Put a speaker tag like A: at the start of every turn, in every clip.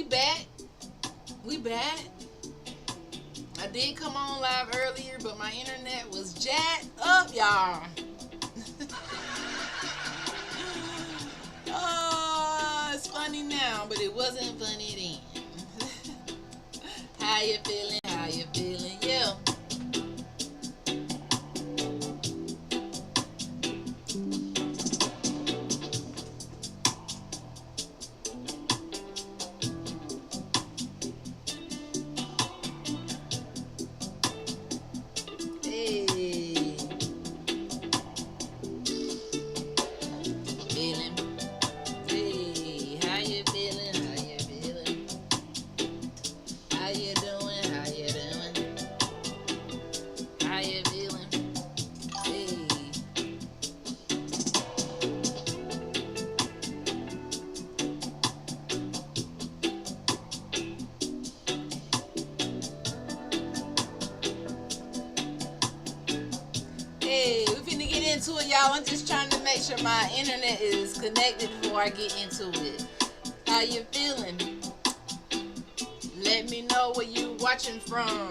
A: we back. We back. I did come on live earlier, but my internet was jacked up, y'all. Oh, it's funny now, but it wasn't funny then. How you feeling? How you feeling? Yeah. Hey, we finna get into it, y'all. I'm just trying to make sure my internet is connected before I get into it. How you feeling? Let me know where you watching from.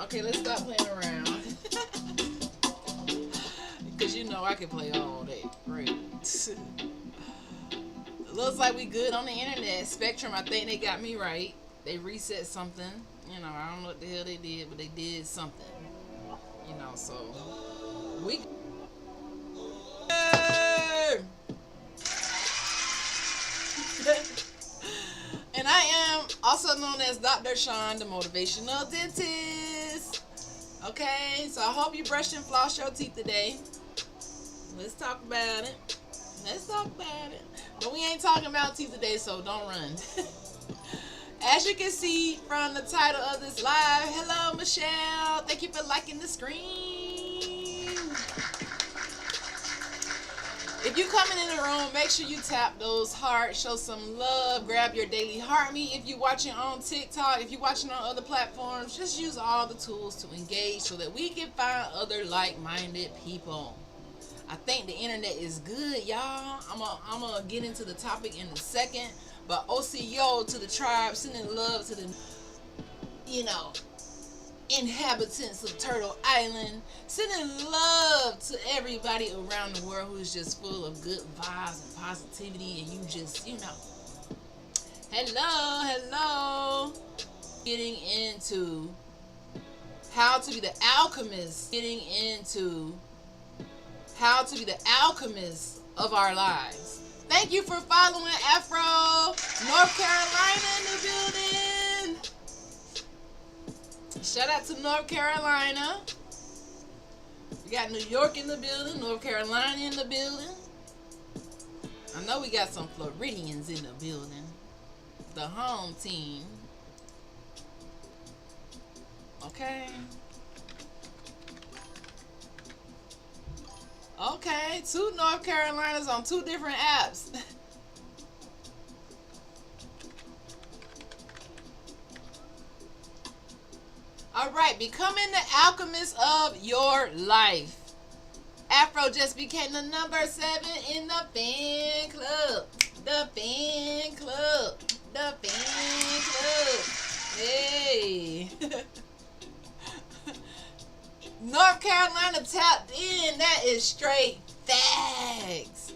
A: Okay, let's stop playing around. Because you know I can play all day. Great. Looks like we good on the internet. Spectrum, I think they got me right. They reset something. You know, I don't know what the hell they did, but they did something. You know, so we. And I am also known as Dr. Shon, the motivational dentist. Okay, so I hope you brushed and flossed your teeth today. Let's talk about it. Let's talk about it. But we ain't talking about teeth today, so don't run. As you can see from the title of this live, hello Michelle, thank you for liking the screen. If you coming in the room, make sure you tap those hearts, show some love, grab your daily heart me. If you're watching on TikTok, if you're watching on other platforms, just use all the tools to engage so that we can find other like-minded people. I think the internet is good, y'all. I'm gonna get into the topic in a second. But OCO to the tribe, sending love to the, inhabitants of Turtle Island. Sending love to everybody around the world who's just full of good vibes and positivity. And you just, hello. Getting into how to be the alchemist. Getting into how to be the alchemist of our lives. Thank you for following Afro, North Carolina in the building. Shout out to North Carolina. We got New York in the building, North Carolina in the building. I know we got some Floridians in the building. The home team. Okay. Okay, 2 North Carolinas on 2 different apps. All right, becoming the alchemist of your life. Afro just became the number 7 in the fan club. The fan club. The fan club. Hey. North Carolina tapped in. That is straight facts.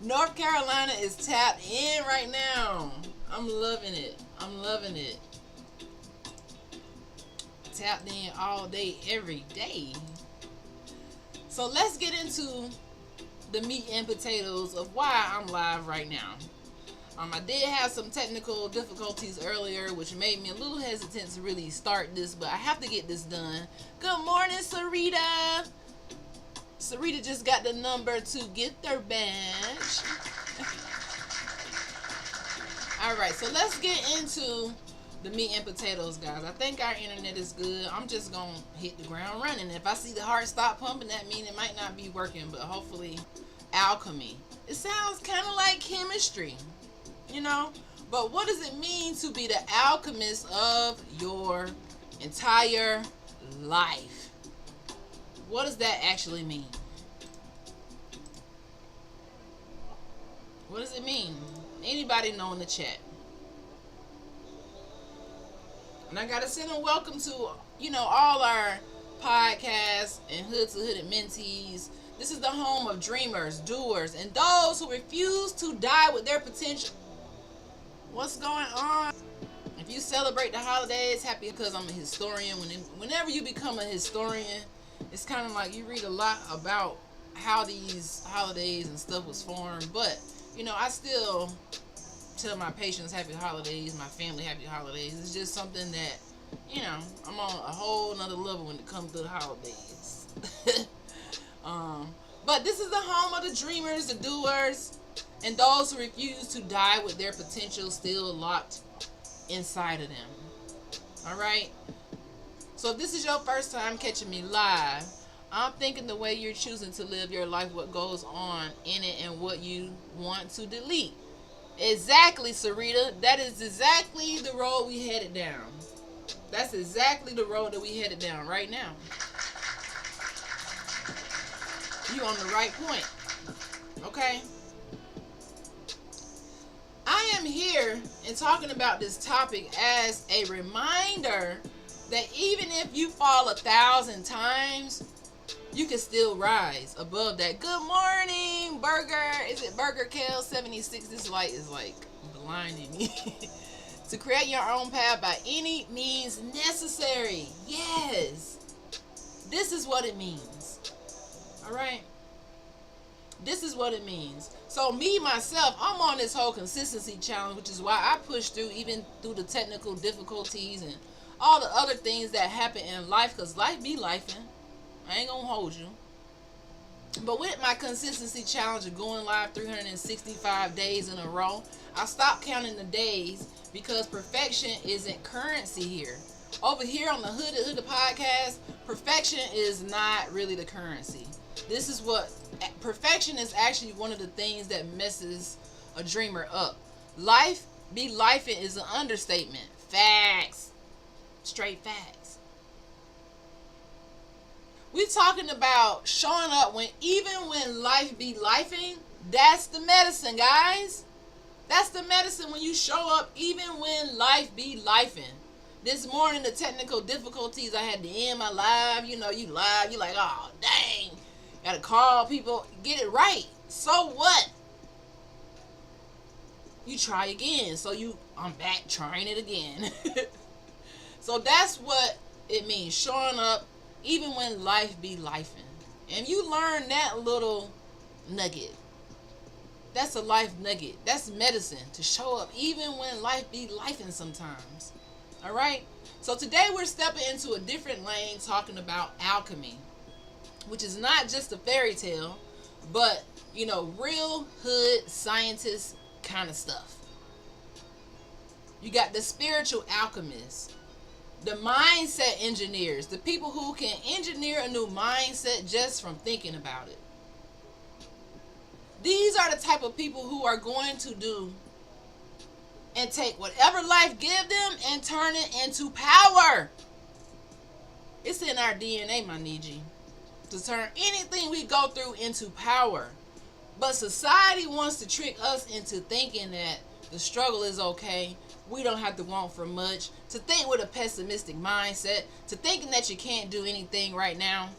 A: North Carolina is tapped in right now. I'm loving it. I'm loving it. Tapped in all day, every day. So let's get into the meat and potatoes of why I'm live right now. I did have some technical difficulties earlier, which made me a little hesitant to really start this, but I have to get this done. Good morning, Sarita. Sarita just got the number to get their badge. All right, so let's get into the meat and potatoes, guys. I think our internet is good. I'm just gonna hit the ground running. If I see the heart stop pumping, that means it might not be working, but hopefully alchemy. It sounds kind of like chemistry, but what does it mean to be the alchemist of your entire life? What does that actually mean? What does it mean? Anybody know in the chat? And I gotta send a welcome to, all our podcasts and Hood to Hooded mentees. This is the home of dreamers, doers, and those who refuse to die with their potential. What's going on? If you celebrate the holidays, happy, because I'm a historian. Whenever you become a historian, it's kind of like you read a lot about how these holidays and stuff was formed. But, I still tell my patients happy holidays, my family happy holidays. It's just something that, I'm on a whole nother level when it comes to the holidays. But this is the home of the dreamers, the doers, and those who refuse to die with their potential still locked inside of them. All right? So if this is your first time catching me live, I'm thinking the way you're choosing to live your life, what goes on in it, and what you want to delete. Exactly, Sarita. That is exactly the road we headed down. That's exactly the road that we headed down right now. You on the right point. Okay? I am here and talking about this topic as a reminder that even if you fall 1,000 times, you can still rise above that. Good morning, Burger. Is it Burger Kale 76? This light is like blinding me. To create your own path by any means necessary. Yes. This is what it means. All right. This is what it means. So me, myself, I'm on this whole consistency challenge, which is why I push through even through the technical difficulties and all the other things that happen in life, because life be lifing. I ain't gonna hold you. But with my consistency challenge of going live 365 days in a row, I stopped counting the days because perfection isn't currency here. Over here on the Hood podcast, perfection is not really the currency. This is what perfection is actually one of the things that messes a dreamer up. Life be lifing is an understatement. Facts. Straight facts. We're talking about showing up even when life be lifing. That's the medicine, guys. That's the medicine, when you show up even when life be lifing. This morning, the technical difficulties, I had to end my live. You live, you like, oh, dang. Gotta call people, get it right. So what? You try again. So I'm back trying it again. So that's what it means, showing up even when life be lifing. And you learn that little nugget. That's a life nugget. That's medicine, to show up even when life be lifing sometimes. All right? So today we're stepping into a different lane, talking about alchemy, which is not just a fairy tale, but, real hood scientist kind of stuff. You got the spiritual alchemists, the mindset engineers, the people who can engineer a new mindset just from thinking about it. These are the type of people who are going to do and take whatever life give them and turn it into power. It's in our DNA, my Niji, to turn anything we go through into power. But society wants to trick us into thinking that the struggle is okay, we don't have to want for much, to think with a pessimistic mindset, to thinking that you can't do anything right now.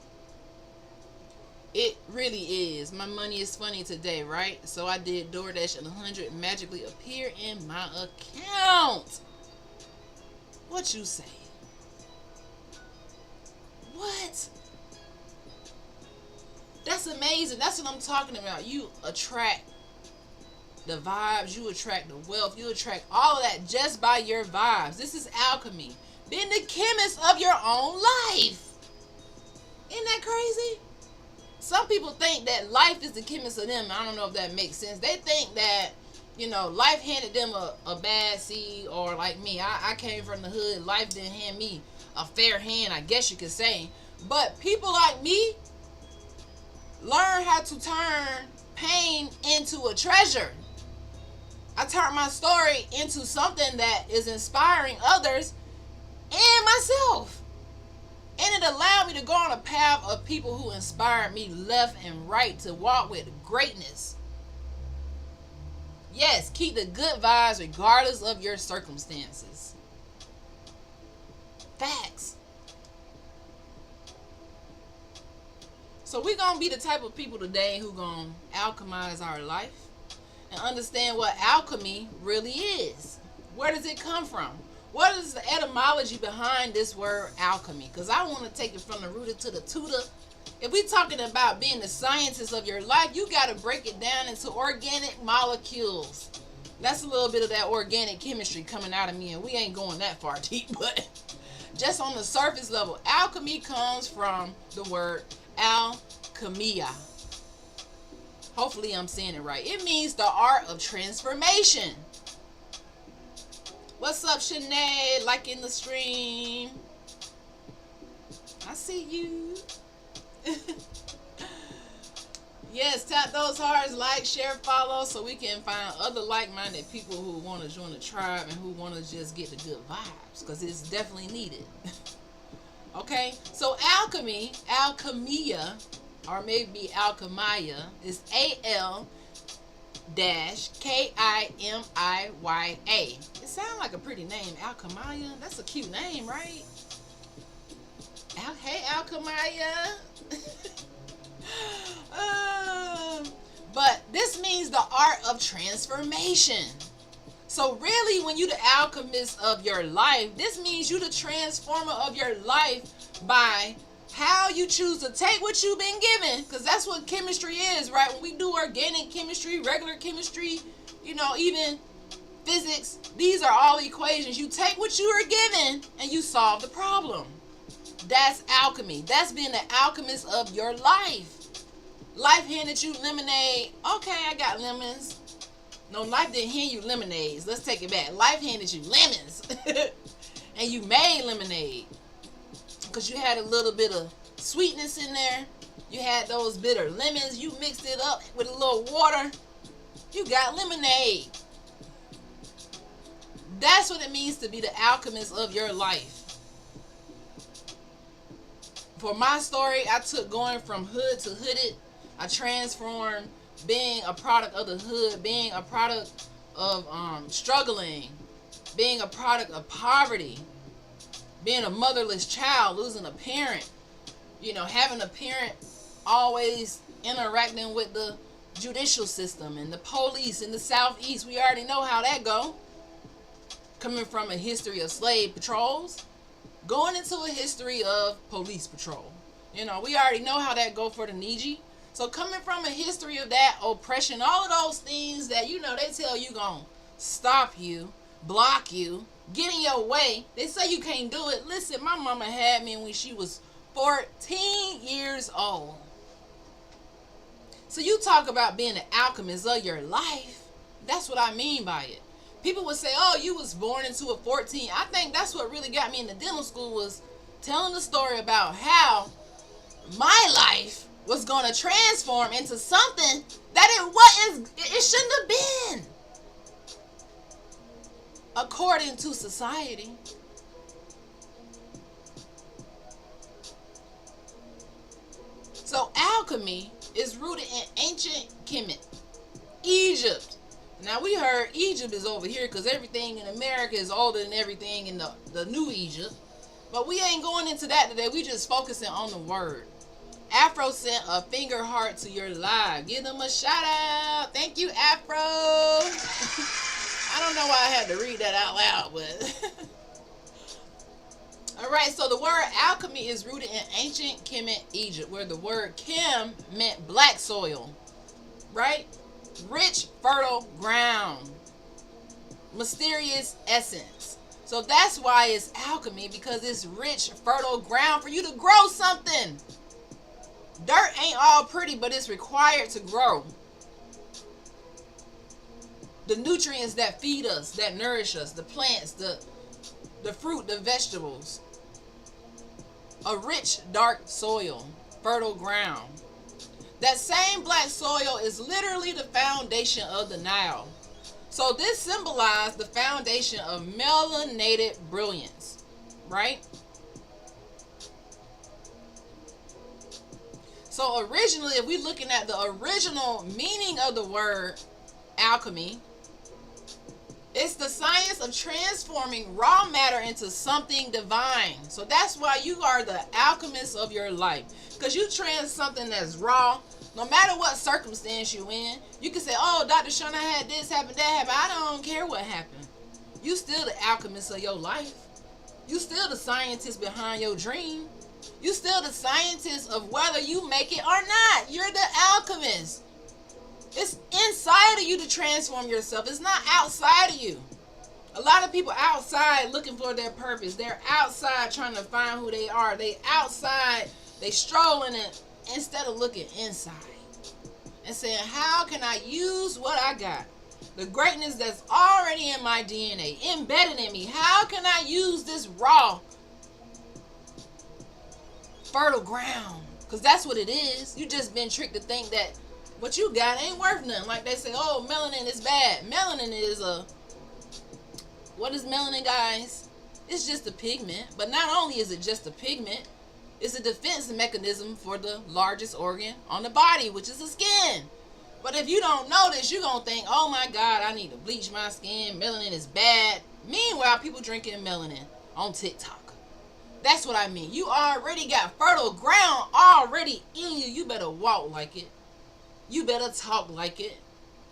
A: It really is. My money is funny today, right? So I did DoorDash and 100 magically appear in my account. What you say? What? That's amazing. That's what I'm talking about. You attract the vibes, you attract the wealth, you attract all of that just by your vibes. This is alchemy. Being the chemist of your own life. Isn't that crazy? Some people think that life is the chemist of them. I don't know if that makes sense. They think that, life handed them a bad seed, or like me, I came from the hood. Life didn't hand me a fair hand, I guess you could say. But people like me learn how to turn pain into a treasure. I turned my story into something that is inspiring others and myself. And it allowed me to go on a path of people who inspired me left and right to walk with greatness. Yes, keep the good vibes regardless of your circumstances. Facts. So we're going to be the type of people today who going to alchemize our life and understand what alchemy really is. Where does it come from? What is the etymology behind this word alchemy? Because I want to take it from the rooter to the tutor. If we're talking about being the scientist of your life, you got to break it down into organic molecules. That's a little bit of that organic chemistry coming out of me, and we ain't going that far deep, but just on the surface level, alchemy comes from the word alchemia. Hopefully I'm saying it right. It means the art of transformation. What's up, Shanae? Like in the stream. I see you. Yes, tap those hearts, like, share, follow, so we can find other like-minded people who want to join the tribe and who want to just get the good vibes, because it's definitely needed. Okay, so alchemy, alchemia, or maybe alchemia, is AL-KIMIYA. It sounds like a pretty name, alchemia. That's a cute name, right? Hey, alchemia. But this means the art of transformation. So really, when you the alchemist of your life, this means you the transformer of your life by how you choose to take what you've been given, because that's what chemistry is, right? When we do organic chemistry, regular chemistry, you know, even physics, these are all equations. You take what you are given and you solve the problem. That's alchemy. That's being the alchemist of your life. Life handed you lemonade. Okay, I got lemons. No, life didn't hand you lemonades. Let's take it back. Life handed you lemons. And you made lemonade. Because you had a little bit of sweetness in there. You had those bitter lemons. You mixed it up with a little water. You got lemonade. That's what it means to be the alchemist of your life. For my story, I took going from hood to hooded. I transformed being a product of the hood, being a product of struggling, being a product of poverty, being a motherless child, losing a parent, you know, having a parent always interacting with the judicial system and the police in the Southeast. We already know how that go. Coming from a history of slave patrols, going into a history of police patrol. You know, we already know how that go for the Niji. So coming from a history of that oppression, all of those things that, you know, they tell you gonna stop you, block you, get in your way. They say you can't do it. Listen, my mama had me when she was 14 years old. So you talk about being an alchemist of your life. That's what I mean by it. People would say, oh, you was born into a 14. I think that's what really got me into dental school, was telling the story about how my life was going to transform into something that it shouldn't have been, according to society. So alchemy is rooted in ancient Kemet, Egypt. Now we heard Egypt is over here because everything in America is older than everything in the new Egypt. But we ain't going into that today. We just focusing on the word. Afro sent a finger heart to your live. Give them a shout out. Thank you, Afro. I don't know why I had to read that out loud, but all right, so the word alchemy is rooted in ancient Kemet, Egypt, where the word Kem meant black soil, right? Rich, fertile ground, mysterious essence. So that's why it's alchemy, because it's rich, fertile ground for you to grow something. Dirt ain't all pretty, but it's required to grow. The nutrients that feed us, that nourish us, the plants, the fruit, the vegetables. A rich, dark soil, fertile ground. That same black soil is literally the foundation of the Nile. So this symbolized the foundation of melanated brilliance, right? So originally, if we're looking at the original meaning of the word alchemy, It's the science of transforming raw matter into something divine. So that's why you are the alchemist of your life. Because you trans something that's raw, no matter what circumstance you in. You can say, oh, Dr. Shon, I had this happen, that happened. I don't care what happened. You still the alchemist of your life. You still the scientist behind your dream. You still the scientist of whether you make it or not. You're the alchemist. It's inside of you to transform yourself. It's not outside of you. A lot of people outside looking for their purpose. They're outside trying to find who they are. They outside, they strolling it instead of looking inside and saying, how can I use what I got? The greatness that's already in my DNA, embedded in me. How can I use this raw, fertile ground? Because that's what it is. You just been tricked to think that what you got ain't worth nothing. Like they say, oh, melanin is bad. Melanin is what is melanin, guys? It's just a pigment. But not only is it just a pigment, it's a defense mechanism for the largest organ on the body, which is the skin. But if you don't know this, you're going to think, oh my God, I need to bleach my skin. Melanin is bad. Meanwhile, people drinking melanin on TikTok. That's what I mean. You already got fertile ground already in you. You better walk like it. You better talk like it.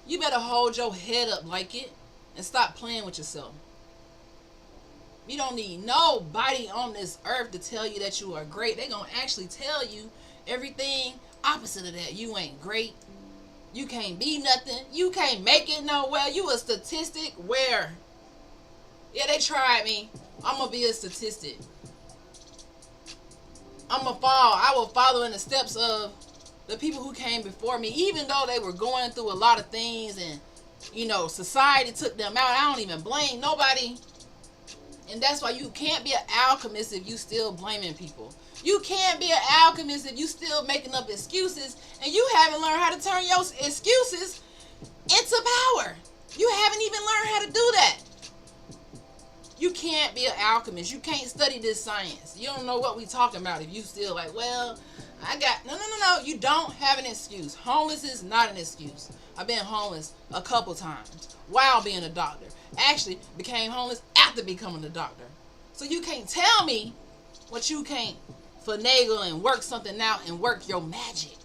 A: You better hold your head up like it and stop playing with yourself. You don't need nobody on this earth to tell you that you are great. They're going to actually tell you everything opposite of that. You ain't great. You can't be nothing. You can't make it nowhere. You a statistic. Where? Yeah, they tried me. I'm going to be a statistic. I'm going to fall. I will follow in the steps of the people who came before me, even though they were going through a lot of things and, you know, society took them out. I don't even blame nobody. And that's why you can't be an alchemist if you still blaming people. You can't be an alchemist if you still making up excuses and you haven't learned how to turn your excuses into power. You haven't even learned how to do that. You can't be an alchemist. You can't study this science. You don't know what we talking about if you still like, well, I got... No. You don't have an excuse. Homeless is not an excuse. I've been homeless a couple times while being a doctor. Actually, became homeless after becoming a doctor. So you can't tell me what you can't finagle and work something out and work your magic.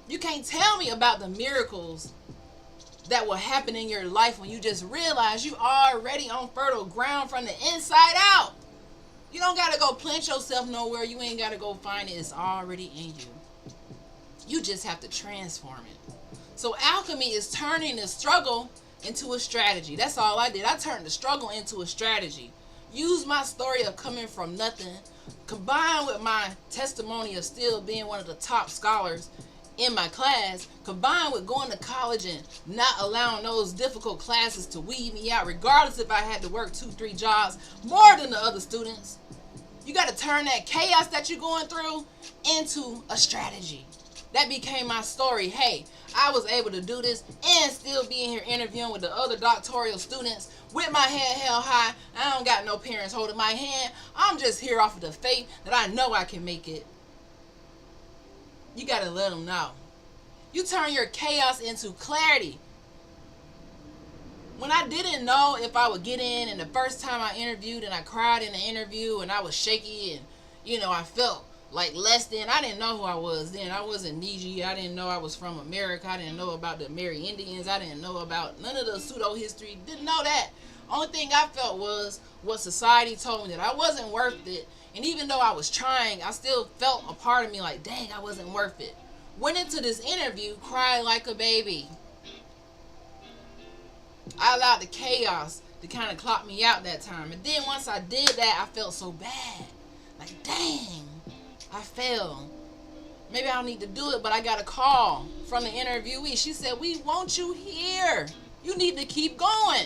A: You can't tell me about the miracles that will happen in your life when you just realize you already on fertile ground from the inside out. You don't got to go plant yourself nowhere. You ain't got to go find it. It's already in you. You just have to transform it. So alchemy is turning the struggle into a strategy. That's all I did. I turned the struggle into a strategy. Use my story of coming from nothing, combined with my testimony of still being one of the top scholars in my class, combined with going to college and not allowing those difficult classes to weed me out, regardless if I had to work 2-3 jobs more than the other students. You got to turn that chaos that you're going through into a strategy. That became my story. Hey, I was able to do this and still be in here interviewing with the other doctoral students with my head held high. I don't got no parents holding my hand. I'm just here off of the faith that I know I can make it. You got to let them know. You turn your chaos into clarity. When I didn't know if I would get in, and the first time I interviewed and I cried in the interview and I was shaky and, you know, I felt like less than, I didn't know who I was then. I wasn't Niji. I didn't know I was from America. I didn't know about the Mary Indians. I didn't know about none of the pseudo history. Didn't know that. Only thing I felt was what society told me, that I wasn't worth it. And even though I was trying, I still felt a part of me like, dang, I wasn't worth it. Went into this interview, cried like a baby. I allowed the chaos to kind of clock me out that time. And then once I did that, I felt so bad. Like, dang, I failed. Maybe I don't need to do it, but I got a call from the interviewee. She said, we want you here. You need to keep going.